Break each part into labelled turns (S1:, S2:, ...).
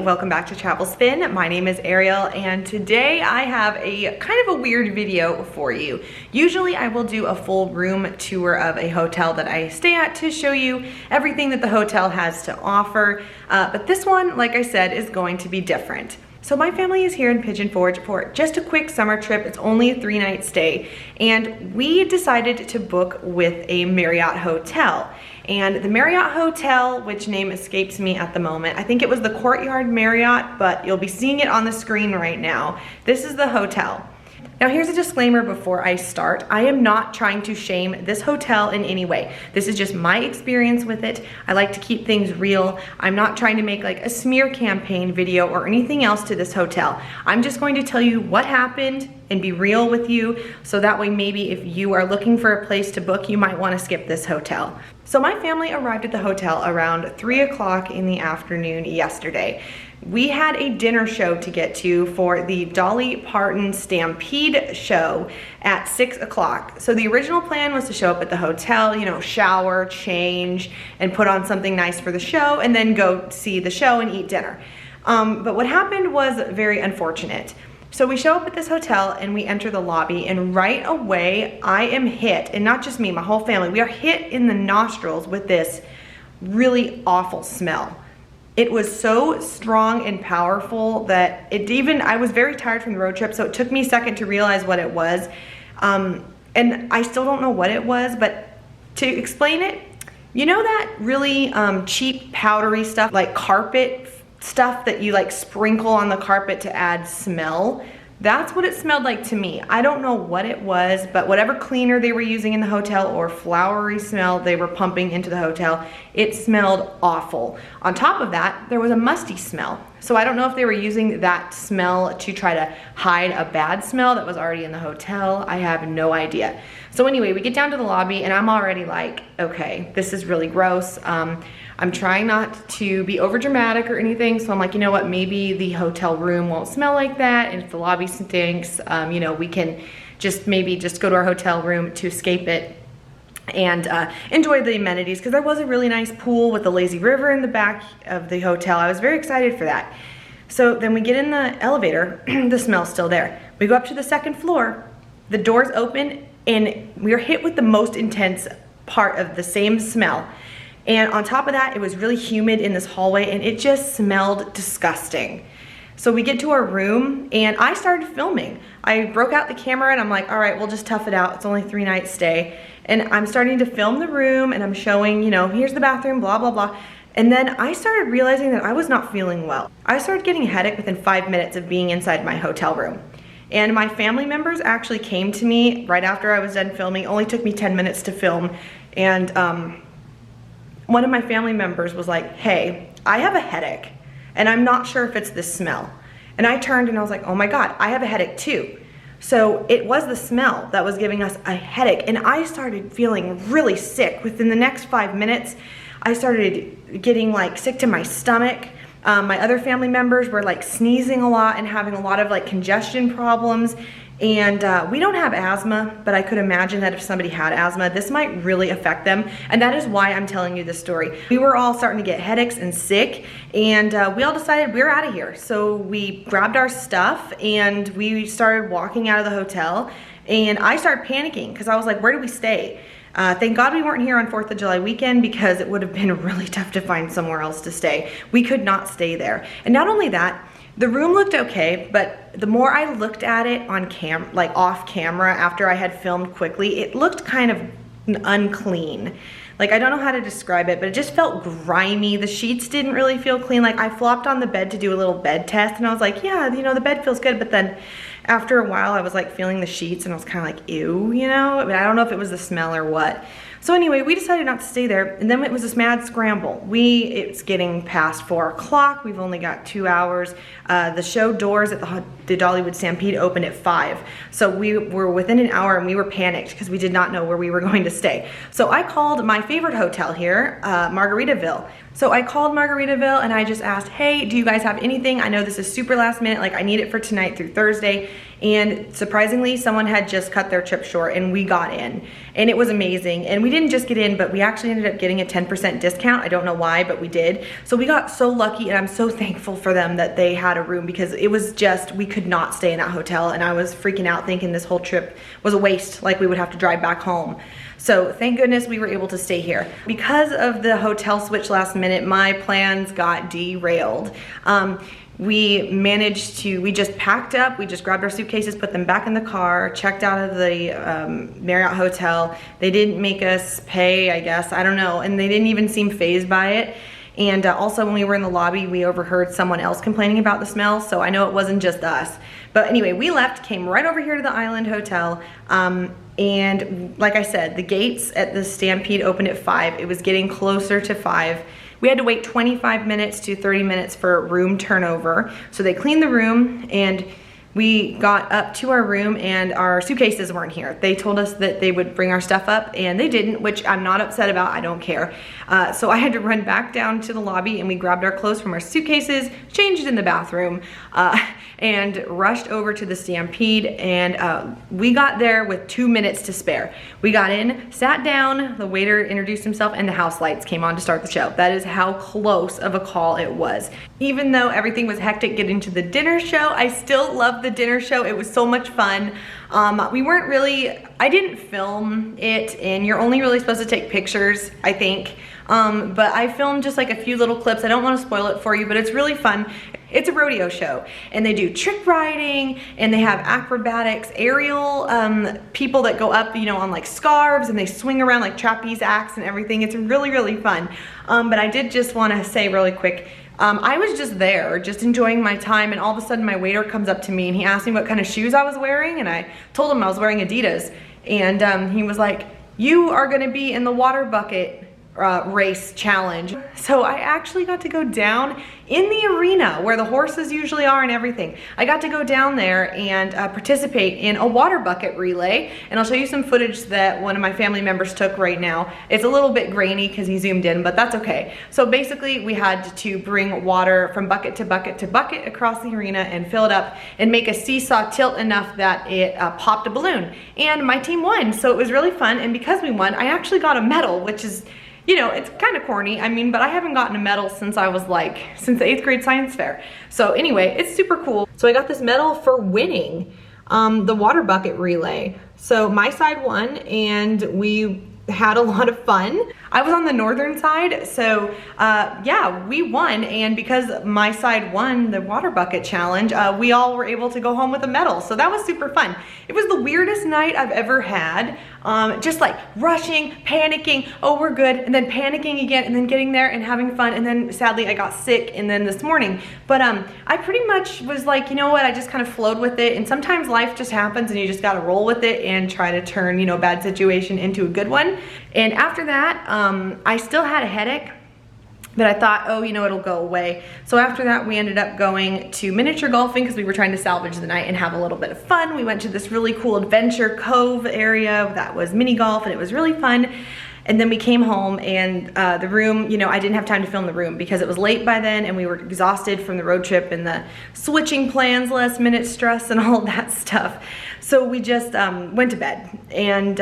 S1: welcome back to Travel Spin. My name is Ariel and today I have a kind of a weird video for you. Usually I will do a full room tour of a hotel that I stay at to show you everything that the hotel has to offer, but this one, like I said, is going to be different. So my family is here in Pigeon Forge for just a quick summer trip. It's only a 3-night stay, and we decided to book with a Marriott hotel. And the Marriott hotel, which name escapes me at the moment, I think it was the Courtyard Marriott, but you'll be seeing it on the screen right now. This is the hotel. Now here's a disclaimer before I start. I am not trying to shame this hotel in any way. This is just my experience with it. I like to keep things real. I'm not trying to make like a smear campaign video or anything else to this hotel. I'm just going to tell you what happened and be real with you, so that way maybe if you are looking for a place to book, you might want to skip this hotel. So my family arrived at the hotel around 3 o'clock in the afternoon yesterday. We had a dinner show to get to for the Dolly Parton Stampede show at 6 o'clock. So the original plan was to show up at the hotel, you know, shower, change, and put on something nice for the show, and then go see the show and eat dinner. But what happened was very unfortunate. So we show up at this hotel and we enter the lobby, and right away I am hit, and not just me, my whole family, we are hit in the nostrils with this really awful smell. It was so strong and powerful that I was very tired from the road trip, so it took me a second to realize what it was. And I still don't know what it was, but to explain it, you know that really cheap powdery stuff, like carpet stuff that you like sprinkle on the carpet to add smell? That's what it smelled like to me. I don't know what it was, but whatever cleaner they were using in the hotel or flowery smell they were pumping into the hotel, it smelled awful. On top of that, there was a musty smell. So I don't know if they were using that smell to try to hide a bad smell that was already in the hotel. I have no idea. So anyway, we get down to the lobby and I'm already like, okay, this is really gross. I'm trying not to be over dramatic or anything, so I'm like, you know what, maybe the hotel room won't smell like that, and if the lobby stinks, you know, we can maybe just go to our hotel room to escape it and enjoy the amenities, because there was a really nice pool with a lazy river in the back of the hotel. I was very excited for that. So then we get in the elevator, the smell's still there. We go up to the second floor, the doors open, and we are hit with the most intense part of the same smell. And on top of that, it was really humid in this hallway and it just smelled disgusting. So we get to our room and I started filming. I broke out the camera and I'm like, all right, we'll just tough it out. It's only a 3-night stay. And I'm starting to film the room and I'm showing, you know, here's the bathroom, blah, blah, blah. And then I started realizing that I was not feeling well. I started getting a headache within 5 minutes of being inside my hotel room. And my family members actually came to me right after I was done filming. It only took me 10 minutes to film. And one of my family members was like, hey, I have a headache and I'm not sure if it's this smell. And I turned and I was like, oh my God, I have a headache too. So it was the smell that was giving us a headache, and I started feeling really sick. Within the next 5 minutes, I started getting like sick to my stomach. My other family members were like sneezing a lot and having a lot of like congestion problems. And we don't have asthma, but I could imagine that if somebody had asthma, this might really affect them. And that is why I'm telling you this story. We were all starting to get headaches and sick, and we all decided we're out of here. So we grabbed our stuff and we started walking out of the hotel, and I started panicking because I was like, where do we stay? Thank God we weren't here on 4th of July weekend, because it would have been really tough to find somewhere else to stay. We could not stay there. And not only that, the room looked okay, but the more I looked at it on like off camera after I had filmed quickly, it looked kind of unclean. Like, I don't know how to describe it, but it just felt grimy. The sheets didn't really feel clean. Like, I flopped on the bed to do a little bed test and I was like, yeah, you know, the bed feels good. But then after a while I was like feeling the sheets and I was kind of like, ew, you know? I mean, I don't know if it was the smell or what. So anyway, we decided not to stay there, and then it was this mad scramble. It's getting past 4 o'clock. We've only got 2 hours. The show doors at the Dollywood Stampede opened at 5. So we were within an hour and we were panicked because we did not know where we were going to stay. So I called my favorite hotel here, Margaritaville. So I called Margaritaville and I just asked, hey, do you guys have anything? I know this is super last minute, like I need it for tonight through Thursday. And surprisingly, someone had just cut their trip short and we got in. And it was amazing. And we didn't just get in, but we actually ended up getting a 10% discount. I don't know why, but we did. So we got so lucky, and I'm so thankful for them that they had a room, because it was just, we could not stay in that hotel. And I was freaking out thinking this whole trip was a waste, like we would have to drive back home. So thank goodness we were able to stay here. Because of the hotel switch last minute, my plans got derailed. We just packed up, we just grabbed our suitcases, put them back in the car, checked out of the Marriott hotel. They didn't make us pay, I guess, I don't know, and they didn't even seem fazed by it. And also when we were in the lobby, we overheard someone else complaining about the smell, so I know it wasn't just us. But anyway, we left, came right over here to the Island Hotel, and like I said, the gates at the Stampede opened at 5. It was getting closer to 5. We had to wait 25 minutes to 30 minutes for room turnover. So they cleaned the room, and we got up to our room and our suitcases weren't here. They told us that they would bring our stuff up, and they didn't, which I'm not upset about, I don't care. So I had to run back down to the lobby, and we grabbed our clothes from our suitcases, changed in the bathroom, and rushed over to the Stampede, and we got there with 2 minutes to spare. We got in, sat down, the waiter introduced himself, and the house lights came on to start the show. That is how close of a call it was. Even though everything was hectic getting to the dinner show, I still loved the dinner show. It was so much fun. I didn't film it, and you're only really supposed to take pictures, I think. But I filmed just like a few little clips. I don't want to spoil it for you, but it's really fun. It's a rodeo show, and they do trick riding, and they have acrobatics, aerial people that go up, you know, on like scarves, and they swing around like trapeze acts and everything. It's really, really fun. But I did just want to say really quick, I was just there, just enjoying my time, and all of a sudden my waiter comes up to me and he asked me what kind of shoes I was wearing, and I told him I was wearing Adidas, and he was like, you are gonna be in the water bucket race challenge. So I actually got to go down in the arena where the horses usually are and everything. I got to go down there and participate in a water bucket relay, and I'll show you some footage that one of my family members took right now. It's a little bit grainy because he zoomed in, but that's okay. So basically we had to bring water from bucket to bucket to bucket across the arena and fill it up and make a seesaw tilt enough that it popped a balloon, and my team won. So it was really fun, and because we won, I actually got a medal, which is, you know, it's kind of corny, I mean, but I haven't gotten a medal since I was like, since the 8th grade science fair. So anyway, it's super cool. So I got this medal for winning the water bucket relay. So my side won, and we had a lot of fun. I was on the northern side, so yeah, we won, and because my side won the water bucket challenge, we all were able to go home with a medal, so that was super fun. It was the weirdest night I've ever had, just like rushing, panicking, oh we're good, and then panicking again, and then getting there and having fun, and then sadly I got sick, and then this morning, but I pretty much was like, you know what, I just kind of flowed with it, and sometimes life just happens and you just gotta roll with it and try to turn, you know, bad situation into a good one. And after that, I still had a headache, but I thought, oh, you know, it'll go away. So after that, we ended up going to miniature golfing because we were trying to salvage the night and have a little bit of fun. We went to this really cool adventure cove area that was mini golf, and it was really fun. And then we came home, and the room, you know, I didn't have time to film the room because it was late by then, and we were exhausted from the road trip and the switching plans, last minute stress, and all of that stuff. So we just went to bed. And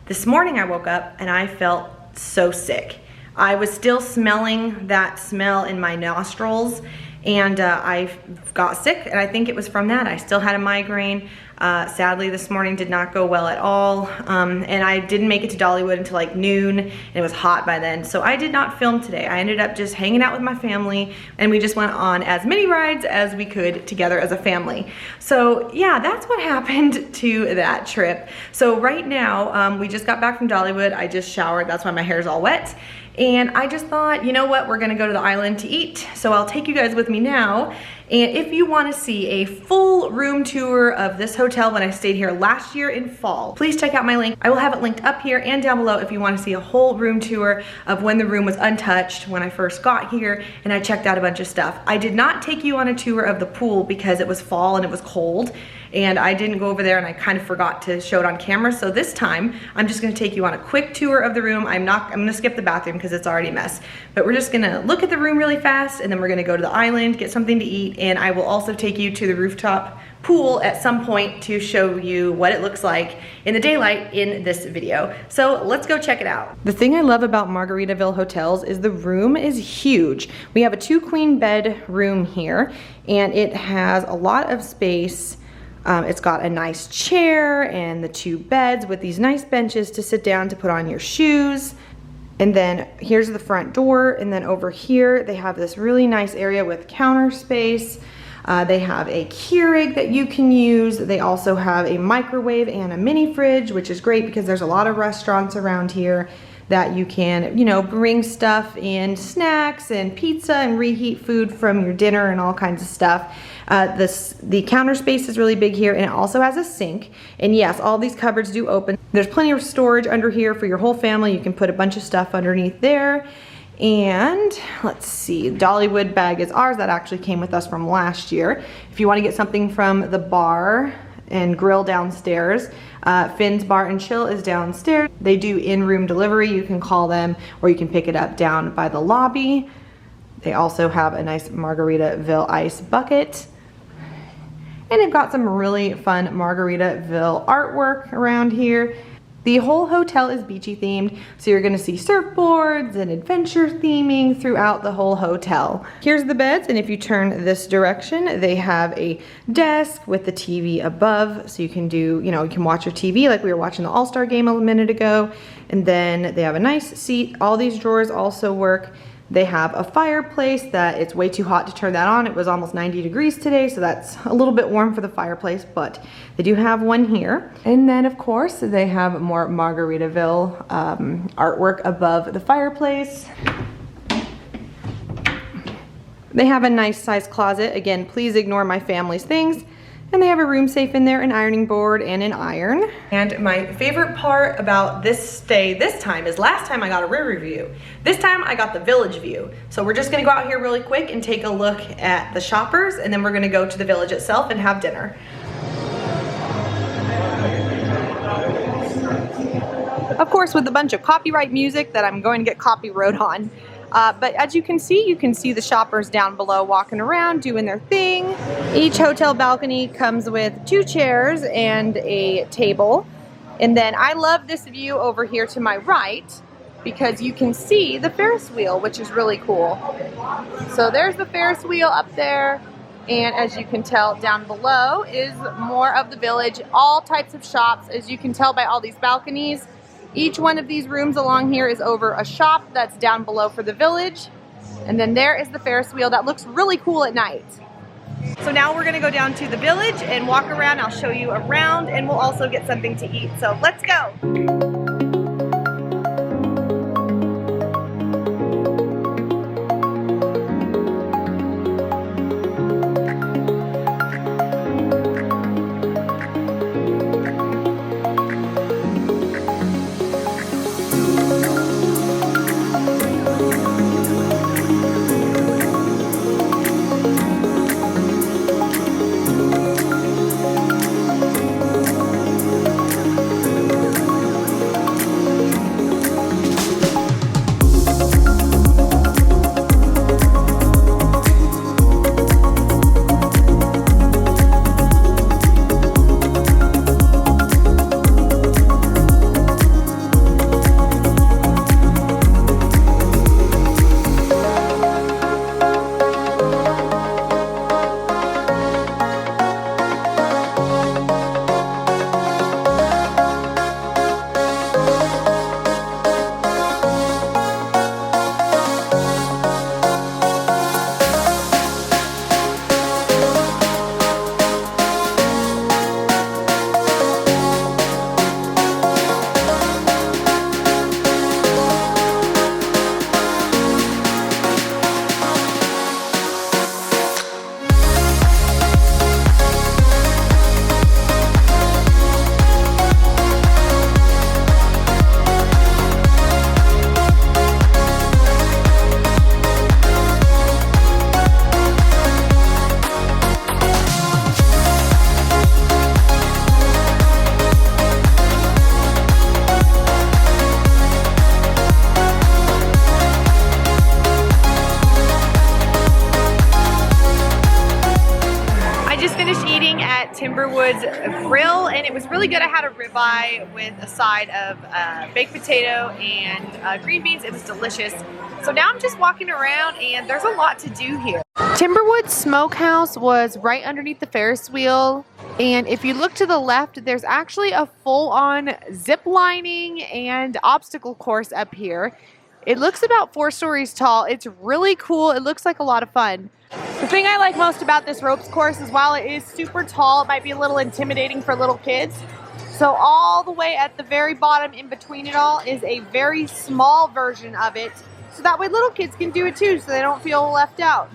S1: this morning I woke up and I felt so sick. I was still smelling that smell in my nostrils, and I got sick, and I think it was from that. I still had a migraine. Sadly, this morning did not go well at all, and I didn't make it to Dollywood until like noon, and it was hot by then, so I did not film today. I ended up just hanging out with my family, and we just went on as many rides as we could together as a family. So yeah, that's what happened to that trip. So right now, we just got back from Dollywood. I just showered, that's why my hair is all wet. And I just thought, you know what, we're gonna go to the island to eat. So I'll take you guys with me now, And if you want to see a full room tour of this hotel when I stayed here last year in fall, please check out my link. I will have it linked up here and down below if you want to see a whole room tour of when the room was untouched when I first got here and I checked out a bunch of stuff. I did not take you on a tour of the pool because it was fall and it was cold, and I didn't go over there and I kind of forgot to show it on camera. So this time I'm just gonna take you on a quick tour of the room. I'm gonna skip the bathroom because it's already a mess, but we're just gonna look at the room really fast and then we're gonna go to the island, get something to eat, and I will also take you to the rooftop pool at some point to show you what it looks like in the daylight in this video. So let's go check it out. The thing I love about Margaritaville hotels is the room is huge. We have a 2-queen bed room here and it has a lot of space. It's got a nice chair and the 2 beds with these nice benches to sit down to put on your shoes. And then here's the front door, and then over here they have this really nice area with counter space. They have a Keurig that you can use. They also have a microwave and a mini fridge, which is great because there's a lot of restaurants around here that you can, you know, bring stuff and snacks and pizza and reheat food from your dinner and all kinds of stuff. The counter space is really big here, and it also has a sink. And yes, all these cupboards do open. There's plenty of storage under here for your whole family. You can put a bunch of stuff underneath there. And let's see, Dollywood bag is ours. That actually came with us from last year. If you want to get something from the bar and grill downstairs, Finn's Bar and Chill is downstairs. They do in-room delivery. You can call them or you can pick it up down by the lobby. They also have a nice Margaritaville ice bucket. And they've got some really fun Margaritaville artwork around here. The whole hotel is beachy themed, so you're gonna see surfboards and adventure theming throughout the whole hotel. Here's the beds, and if you turn this direction, they have a desk with the TV above, so you can do, you know, you can watch your TV like we were watching the All-Star game a minute ago. And then they have a nice seat. All these drawers also work. They have a fireplace that it's way too hot to turn that on. It was almost 90 degrees today, so that's a little bit warm for the fireplace, but they do have one here. And then of course, they have more Margaritaville artwork above the fireplace. They have a nice sized closet. Again, please ignore my family's things. And they have a room safe in there, an ironing board, and an iron. And my favorite part about this stay this time is last time I got a river view. This time I got the village view. So we're just gonna go out here really quick and take a look at the shoppers, and then we're gonna go to the village itself and have dinner. Of course, with a bunch of copyright music that I'm going to get copyright on. But as you can see the shoppers down below walking around doing their thing. Each hotel balcony comes with 2 chairs and a table. And then I love this view over here to my right because you can see the Ferris wheel, which is really cool. So there's the Ferris wheel up there. And as you can tell, down below is more of the village, all types of shops. As you can tell by all these balconies, each one of these rooms along here is over a shop that's down below for the village. And then there is the Ferris wheel that looks really cool at night. So now we're gonna go down to the village and walk around. I'll show you around, and we'll also get something to eat. So let's go. eating at Timberwood's Grill, and it was really good. I had a ribeye with a side of baked potato and green beans. It was delicious. So now I'm just walking around, and there's a lot to do here. Timberwood Smokehouse was right underneath the Ferris wheel, and if you look to the left, there's actually a full-on zip lining and obstacle course up here. It looks about 4 stories tall. It's really cool. It looks like a lot of fun. The thing I like most about this ropes course is while it is super tall, it might be a little intimidating for little kids. So all the way at the very bottom in between it all is a very small version of it. So that way little kids can do it too, so they don't feel left out.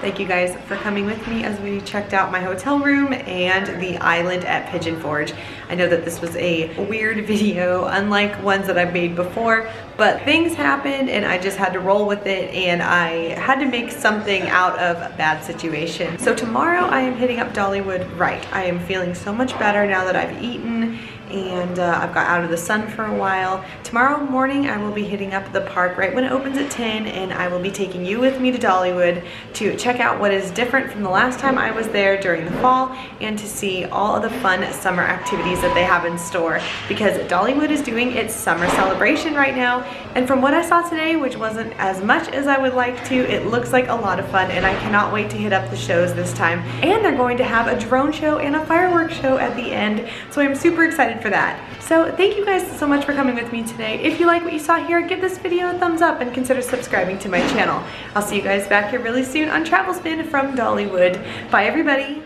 S1: Thank you guys for coming with me as we checked out my hotel room and the island at Pigeon Forge. I know that this was a weird video, unlike ones that I've made before, but things happened and I just had to roll with it, and I had to make something out of a bad situation. So tomorrow I am hitting up Dollywood right. I am feeling so much better now that I've eaten and I've got out of the sun for a while. Tomorrow morning I will be hitting up the park right when it opens at 10, and I will be taking you with me to Dollywood to check out what is different from the last time I was there during the fall, and to see all of the fun summer activities that they have in store, because Dollywood is doing its summer celebration right now, and from what I saw today, which wasn't as much as I would like to, it looks like a lot of fun, and I cannot wait to hit up the shows this time. And they're going to have a drone show and a fireworks show at the end, so I'm super excited for that. So thank you guys so much for coming with me today. If you like what you saw here, give this video a thumbs up and consider subscribing to my channel. I'll see you guys back here really soon on Travel Spin from Dollywood. Bye everybody.